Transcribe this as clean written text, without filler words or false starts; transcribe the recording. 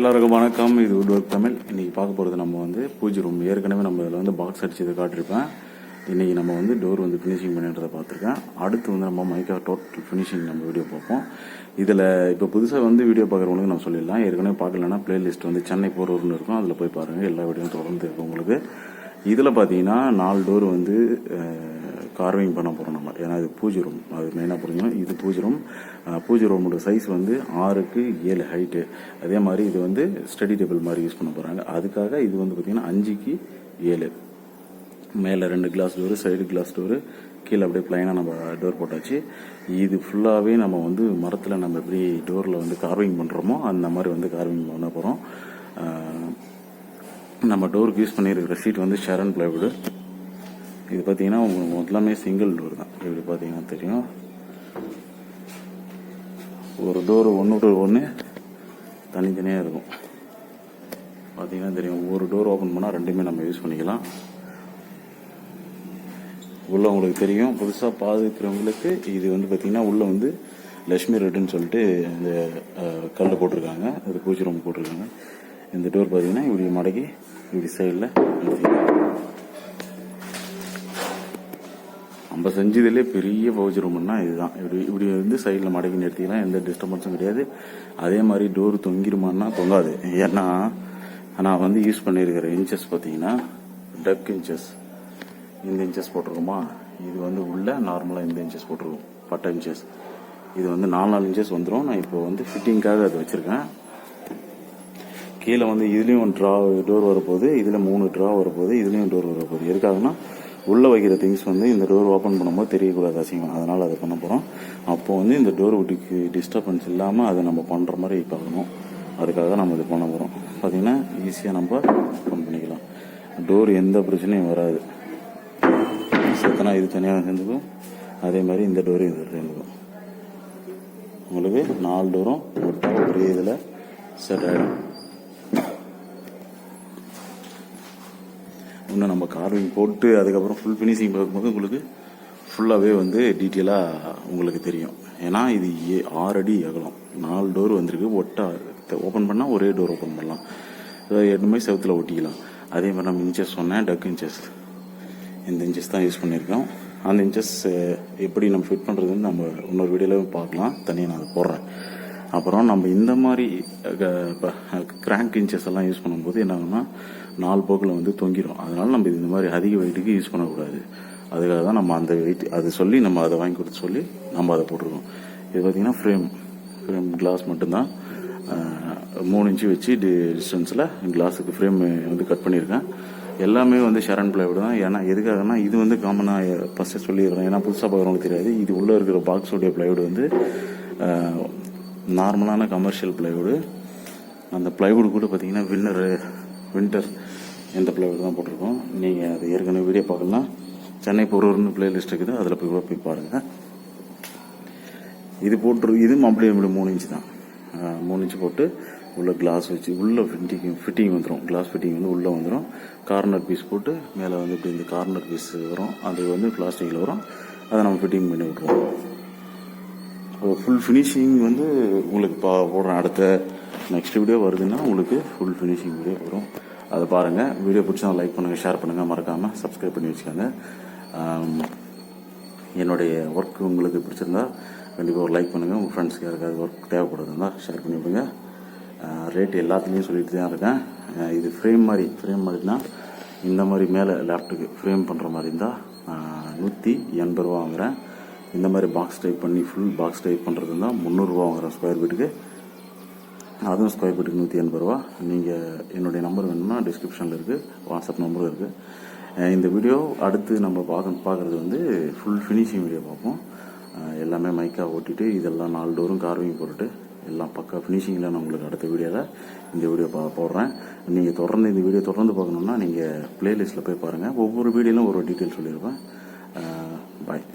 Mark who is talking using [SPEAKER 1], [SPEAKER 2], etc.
[SPEAKER 1] எல்லாருக்கும் வணக்கம். இது வுட் ஒர்க் தமிழ். இன்றைக்கி பார்க்க போகிறது நம்ம வந்து பூஜை ரூம். ஏற்கனவே நம்ம இதில் வந்து பாக்ஸ் அடிச்சதை காட்டியிருப்பேன். இன்றைக்கி நம்ம வந்து டோர் வந்து ஃபினிஷிங் பண்ணின்றதை பார்த்துருக்கேன். அடுத்து வந்து நம்ம மைக்கா டோட்டல் ஃபினிஷிங் நம்ம வீடியோ பார்ப்போம். இதில் இப்போ புதுசாக வந்து வீடியோ பார்க்குறவங்களுக்கு நம்ம சொல்லிடலாம். ஏற்கனவே பார்க்கலன்னா பிளேலிஸ்ட் வந்து சென்னை போகிறவர்னு இருக்கும், அதில் போய் பாருங்கள். எல்லா வீடியோவும் தொடர்ந்து இருக்கும் உங்களுக்கு. இதில் பார்த்தீங்கன்னா 4 டோர் வந்து கார்விங் பண்ண போகிறோம் நம்ம. ஏன்னா இது பூஜை ரூம், அது மெயினாக புரிஞ்சுக்கணும். இது பூஜை ரூம். பூஜை ரூமோட சைஸ் வந்து 6க்கு 7 ஹைட்டு. அதே மாதிரி இது வந்து ஸ்டடி டேபிள் மாதிரி யூஸ் பண்ண போகிறாங்க. அதுக்காக இது வந்து பார்த்திங்கன்னா 5க்கு 7. மேலே 2 glass door, side glass door, கீழே அப்படியே ப்ளைனாக நம்ம டோர் போட்டாச்சு. இது ஃபுல்லாகவே நம்ம வந்து மரத்தில் நம்ம எப்படி டோரில் வந்து கார்விங் பண்ணுறோமோ அந்த மாதிரி வந்து கார்விங் பண்ண போகிறோம். நம்ம டோருக்கு யூஸ் பண்ணியிருக்கிற ஷீட் வந்து ஷரன் பிளைவுட். இது பார்த்தீங்கன்னா உங்களுக்கு மொத்தமே சிங்கிள் டோர் தான். இப்படி பார்த்தீங்கன்னா தெரியும், ஒரு டோர் ஒன்று ஒன்று தனித்தனியாக இருக்கும். பார்த்தீங்கன்னா தெரியும், ஒரு டோர் ஓப்பன் பண்ணால் 2மே நம்ம யூஸ் பண்ணிக்கலாம். உள்ளே உங்களுக்கு தெரியும், புதுசாக பாதுகாக்கிறவங்களுக்கு இது வந்து பார்த்திங்கன்னா உள்ளே வந்து லட்சுமி ரெட்டுன்னு சொல்லிட்டு இந்த கல் போட்டிருக்காங்க. அது பூஜை ரூம் போட்டிருக்காங்க. இந்த டோர் பார்த்தீங்கன்னா இப்படி மடக்கி இப்படி சைடில் நம்ம செஞ்சதுலேயே பெரிய பூஜை ரூம்னா இதுதான். இப்படி வந்து சைடில் மடக்கி நிறுத்திக்கலாம், எந்த டிஸ்டர்பன்ஸும் கிடையாது. அதே மாதிரி டோர் தொங்கிருமான்னா தொங்காது. ஏன்னா நான் வந்து யூஸ் பண்ணியிருக்கிற இன்ச்சஸ் பார்த்தீங்கன்னா டக் இன்ச்சஸ். இந்த இன்ச்சஸ் போட்டிருக்கோமா, இது வந்து உள்ள நார்மலாக இந்த இன்ச்சஸ் போட்டிருக்கோம், பட்டை இன்ச்சஸ். இது வந்து 4 இன்ச்சஸ் வந்துடும். நான் இப்போ வந்து ஃபிட்டிங்காக அதை வச்சுருக்கேன். கீழே வந்து இதுலேயும் டோர் வரப்போகுது, இதில் 3 ட்ரா வரப்போகுது, இதுலேயும் டோர் வரப்போகுது. எதுக்காகனா உள்ளே வைக்கிற திங்ஸ் வந்து இந்த டோர் ஓப்பன் பண்ணும்போது தெரியக்கூடாது, அசிங்கம். அதனால் அதை பண்ண போகிறோம். அப்போது வந்து இந்த டோர் விட்டுக்கு டிஸ்டர்பன்ஸ் இல்லாமல் அதை நம்ம பண்ணுற மாதிரி பார்க்கணும். அதுக்காக நம்ம இது பண்ண போகிறோம். பார்த்திங்கன்னா ஈஸியாக நம்ம ஓப்பன் பண்ணிக்கலாம். டோர் எந்த பிரச்சனையும் வராது. சத்தனா இது தனியாக சேர்ந்துக்கும், அதே மாதிரி இந்த டோரும் இது சேர்ந்துக்கும். உங்களுக்கு 4 டோரும் ஒரே இதில் செட் ஆகிடும். இன்னும் நம்ம கார்விங் போட்டு அதுக்கப்புறம் ஃபுல் ஃபினிஷிங் பார்க்கும்போது உங்களுக்கு ஃபுல்லாகவே வந்து டீட்டெயிலாக உங்களுக்கு தெரியும். ஏன்னா இது 6 அடி அகலம், 4 டோர் வந்திருக்கு. ஓப்பன் பண்ணால் ஒரே டோர் ஓப்பன் பண்ணலாம். 2 மாதிரி செவத்தில் ஒட்டிக்கலாம். அதே மாதிரி நம்ம இன்ச்சஸ் சொன்னேன், டக் இன்ச்சஸ். இந்த இன்ச்சஸ் தான் யூஸ் பண்ணியிருக்கோம். அந்த இன்ச்சஸ் எப்படி நம்ம ஃபிட் பண்ணுறதுன்னு நம்ம இன்னொரு வீடியோவில் பார்க்கலாம், தனியாக நான் அதை போடுறேன். அப்புறம் நம்ம இந்த மாதிரி கிராங்க் இன்ச்சஸ் எல்லாம் யூஸ் பண்ணும்போது என்ன ஆகும்னா 4 போக்கில் வந்து தொங்கிடும். அதனால நம்ம இந்த மாதிரி அதிக வெயிட்டுக்கு யூஸ் பண்ணக்கூடாது. அதுக்காக தான் நம்ம அந்த வெயிட் அதை சொல்லி நம்ம அதை வாங்கி கொடுத்து சொல்லி நம்ம அதை போட்டிருக்கோம். இது பார்த்திங்கன்னா ஃப்ரேம் கிளாஸ் மட்டும்தான். 3 இன்ச்சு வச்சு டிஸ்டன்ஸில் கிளாஸுக்கு ஃப்ரேம் வந்து கட் பண்ணியிருக்கேன். எல்லாமே வந்து ஷரன் பிளைவுட் தான். ஏன்னா எதுக்காகனா இது வந்து காமனாக ஃபஸ்ட்டு சொல்லிடுறேன், ஏன்னா புதுசாக பார்க்குறவங்களுக்கு தெரியாது. இது உள்ளே இருக்கிற பாக்ஸோடைய பிளைவுட் வந்து நார்மலான கமர்ஷியல் பிளைவுடு. அந்த பிளைவுட் கூட பார்த்தீங்கன்னா வின்டர் எந்த பிளைவுட் தான் போட்டிருக்கோம். நீங்கள் அது ஏற்கனவே வீடியோ பார்க்கலாம், சென்னை போகிறவர்னு பிளேலிஸ்ட் இருக்குது, அதில் போய் பாருங்கள். இது அப்படியே 3 இன்ச்சு தான். 3 இன்ச்சு போட்டு உள்ள கிளாஸ் வச்சு உள்ள ஃபிட்டிங் வந்துடும். கிளாஸ் ஃபிட்டிங் வந்து உள்ளே வந்துடும். கார்னர் பீஸ் போட்டு மேலே வந்து இப்படி இந்த கார்னர் பீஸ் வரும், அது வந்து பிளாஸ்டிக்கில் வரும். அதை நம்ம ஃபிட்டிங் பண்ணி விட்ருவோம். ஃபுல் ஃபினிஷிங் வந்து உங்களுக்கு போடுறேன். அடுத்த நெக்ஸ்ட் வீடியோ வருதுன்னா உங்களுக்கு ஃபுல் ஃபினிஷிங் வீடியோ வரும், அதை பாருங்கள். வீடியோ பிடிச்சா லைக் பண்ணுங்கள், ஷேர் பண்ணுங்கள், மறக்காமல் சப்ஸ்கிரைப் பண்ணி வச்சுக்கோங்க. என்னுடைய ஒர்க் உங்களுக்கு பிடிச்சிருந்தா கண்டிப்பாக ஒரு லைக் பண்ணுங்கள். உங்கள் ஃப்ரெண்ட்ஸ்க்கு யாருக்காவது ஒர்க் தேவைப்படுதுன்னா ஷேர் பண்ணி விடுங்க. ரேட் எல்லாத்துலேயும் சொல்லிட்டு தான் இருக்கேன். இது ஃப்ரேம் மாதிரினா இந்த மாதிரி மேலே லேப்டாப்புக்கு ஃப்ரேம் பண்ணுற மாதிரி இருந்தால் 180 ரூபா வாங்குகிறேன். இந்த மாதிரி பாக்ஸ் டைப் பண்ணி ஃபுல் பாக்ஸ் டைப் பண்ணுறது இருந்தால் 300 ரூபா வாங்குகிறேன் ஸ்கொயர் ஃபீட்டுக்கு. அதுவும் ஸ்கொயர் ஃபீட்டுக்கு 180 ரூபா. நீங்கள் என்னுடைய நம்பர் வேணும்னா டிஸ்கிரிப்ஷனில் இருக்குது, வாட்ஸ்அப் நம்பரும் இருக்குது. இந்த வீடியோ அடுத்து நம்ம பார்க்குறது வந்து ஃபுல் ஃபினிஷிங் வீடியோ பார்ப்போம். எல்லாமே மைக்காக ஓட்டிட்டு இதெல்லாம் 4 டோரும் கார்விங் போட்டுட்டு எல்லாம் பக்கா ஃபினிஷிங்கில் நான் உங்களுக்கு அடுத்த வீடியோவில் இந்த வீடியோ போடுறேன். நீங்கள் இந்த வீடியோ தொடர்ந்து பார்க்கணுன்னா நீங்கள் ப்ளேலிஸ்ட்டில் போய் பாருங்கள். ஒவ்வொரு வீடியோலையும் ஒரு டீட்டெயில் சொல்லியிருப்பேன். பாய்.